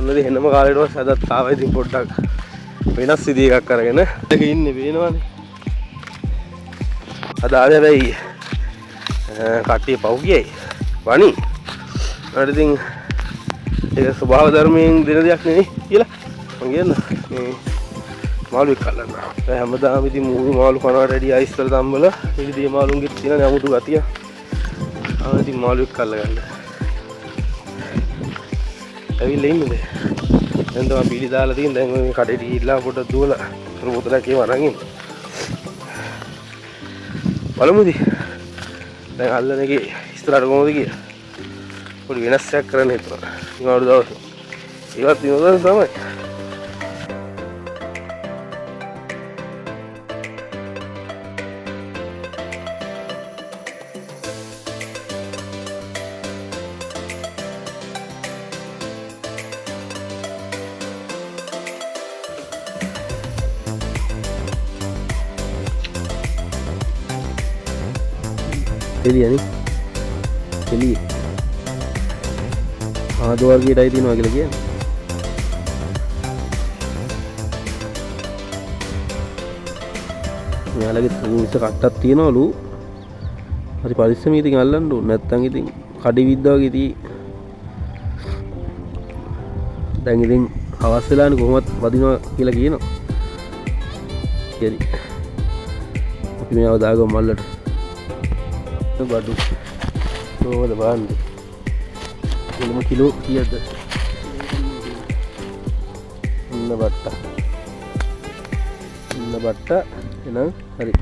ඔන්නදී හෙනම කාලේට සදත් ආවා ඉතින් පොඩ්ඩක් වෙනස් විදිහ එකක් අරගෙන ඒක ඉන්නේ පේනවනේ. අද ආවේ හැබැයි කට්ටිය පව් ගියයි වණි. අර ඉතින් ඒක ස්වභාව ධර්මයෙන් දෙන දෙයක් නෙවෙයි කියලා මම කියන්න. මේ මාළු එක්ක අල්ලන්න. හැමදාම ඉතින් මූණු මාළු කනවට වැඩි අයිස් වල තම්බල ඉතින් මේ මාළුන්ගෙත් තියෙන නමුතු ගතිය. ඉතින් මාළු එක්ක අල්ලගන්න. ඇවිල්ලා ඉන්නේ. දැන් තමයි බීලි දාලා තියෙන. දැන් මේ කඩේට ගිහිල්ලා පොඩ්ඩක් දුවලා පොතලක් ඒව අරන් ඉන්න. බලමුද? දැන් අල්ලන එකේ ඉස්සරහට කොහොමද කියලා. පොඩි වෙනස්යක් කරන්න හිතුවා. ඉංගාඩු දවස්. ඒවත් විනෝදයෙන් තමයි. එළියනේ එළිය ආද වර්ගයටයි තියෙනවා කියලා කියන්නේ. මෙයාලගේ තූන්ස කට්ටක් තියනවලු. හරි පරිස්සමෙන් ඉතින් අල්ලන්න ඕනේ. නැත්තම් ඉතින් කඩි විද්දා වගේ ඉතින් දැන් ඉතින් හවස් වෙලානේ කොහොමවත් වදිනවා කියලා කියනවා. හරි. අපි මේව දාගමු මල්ලට. බඩු කොහොමද බලන්න. එළම කිලෝ කීයද? ඉන්න බට්ට එහෙනම් හරි.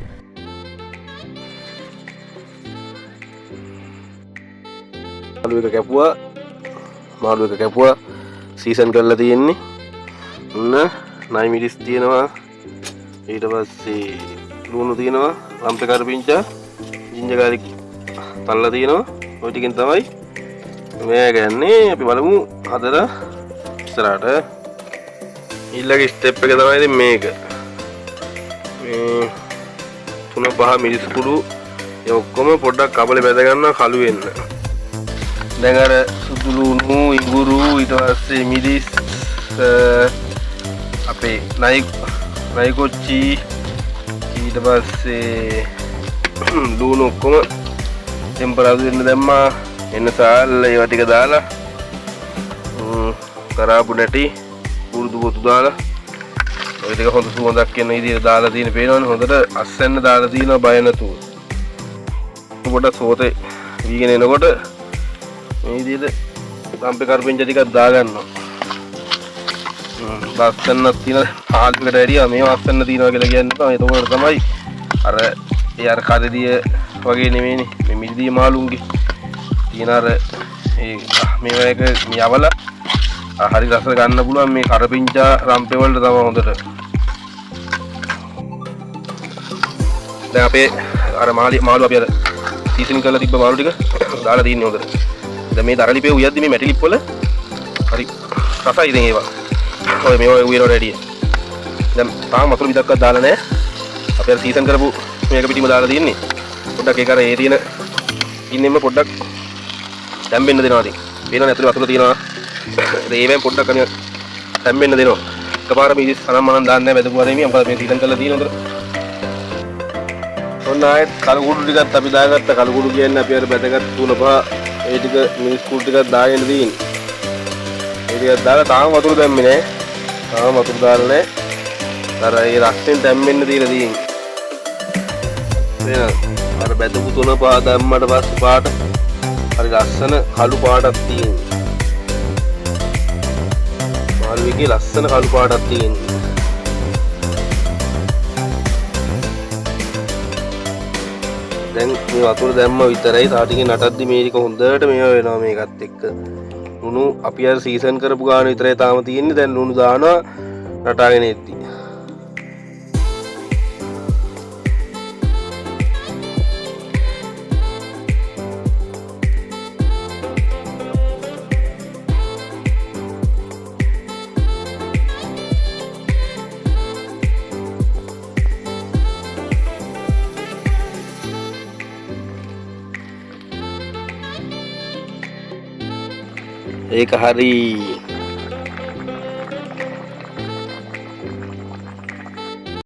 මාළු එක කැපුවා සීසන් කරලා තියෙන්නේ. ඔන්න නයි මිරිස් තියෙනවා. ඊට පස්සේ ලුණු තියෙනවා. රම්පේ කරපිංචා ජින්ජර් ගාලික් තල්ලා තියෙනවා. ඔය ටිකෙන් තමයි මේ ගන්නේ. අපි බලමු හදලා ඉස්සරහට. ඊළඟ ස්ටෙප් එක තමයි ඉතින් මේක. මේ 3-5 මිරිස් කුඩු ඒ ඔක්කොම පොඩ්ඩක් කබලේ බැද ගන්නවා කළු වෙන්න. දැන් අර සුදු ලුණු ඉඟුරු ඊට පස්සේ මිරිස් අපේ නයි කොච්චි ඊට පස්සේ ලුණු ඔක්කොම ටෙම්පරාදු දෙන්න දැම්මා. එන්න සාල් ඒවා ටික දාලා කරාපු නැටි කුරුදු පොතු දාලා ඔය ටික හොඳ සුවඳක් එන විදිහට දාලා තියෙන පේනවනේ. හොඳට අස්සෙන්න දාලා තියෙනවා බය නැතුව. පොඩක් සෝතේ වීගෙන එනකොට මේ විදිහට රම්පේ කරපිංචා ටිකක් දාගන්නවා. අස්සෙන්නක් තියෙන ආල්පකට වැඩිය මේව අස්සෙන්න තියනවා කියලා කියන්නේ. එතකොට තමයි අර ඒ අර කඩදිය වගේ නෙමෙයිනේ මේ මිරිදිය මාළුන්ගේ තියෙන අර මේවා එක යවලා හරි රස ගන්න පුළුවන් මේ කරපිංචා රම්පේ වලට තමයි හොඳට. දැන් අපේ අර මාළු අපි අර සීසනින් කරලා තිබ්බ මාළු ටික දාලා තින්නේ හොඳට. දැන් මේ දරලිපේ උයද්දි මේ මැටි ලිප් වල හරි රසයි ඉතින් ඒවා. ඔය මේවා උයනට වැඩිය. දැන් තාම වතුර විදක්වත් දාලා නැහැ. අපි අර සීසන් කරපු මේක පිටිම දාලා තින්නේ. පොඩ්ඩක් ඒක අර ඒ තියෙන ඉන්නෙම පොඩ්ඩක් තැම්බෙන්න දෙනවා ඉතින්. පේනවනේ ඇතුලේ වතුර තියෙනවා. ඒවෙන් පොඩ්ඩක් අනිය තැම්බෙන්න දෙනවා. එකපාර මිරිස් අනම්මනම් දාන්නේ නැහැ බෙදපුවා නෙමෙයි. මොකද මේ සීසන් කරලා තියෙන හොඳට. ඔන්න ආයෙත් කලකුඩු ටිකත් අපි දාගත්ත. කලකුඩු කියන්නේ අපි අර බෙදගත් 3-5 ඒ ටික මිරිස් කුඩු ටිකක් දාගෙන තියෙන්නේ. ඒ ටිකක් දාලා තාම වතුර දැම්මේ නැහැ. තාම වතුර දාලා නැහැ. අර ඒ රස්සෙන් තැම්බෙන්න දීලා තියෙන්නේ. අර බැදපු 3-5 දැම්මට පස්සේ පාට හරි ලස්සන කළු පාටක් තියෙනවා. මාළු එකේ ලස්සන කළු පාටක් තියෙනවා. දැන් මේ වතුර දැම්ම විතරයි. තාටිගේ නටද්දි මේ ටික හොඳට මේවා වෙනවා මේකත් එක්ක. ලුණු අපි අර සීසන් කරපු ගාන විතරයි තාම තියෙන්නේ. දැන් ලුණු දානවා නටාගෙන ඉද්දි. ඒක හරි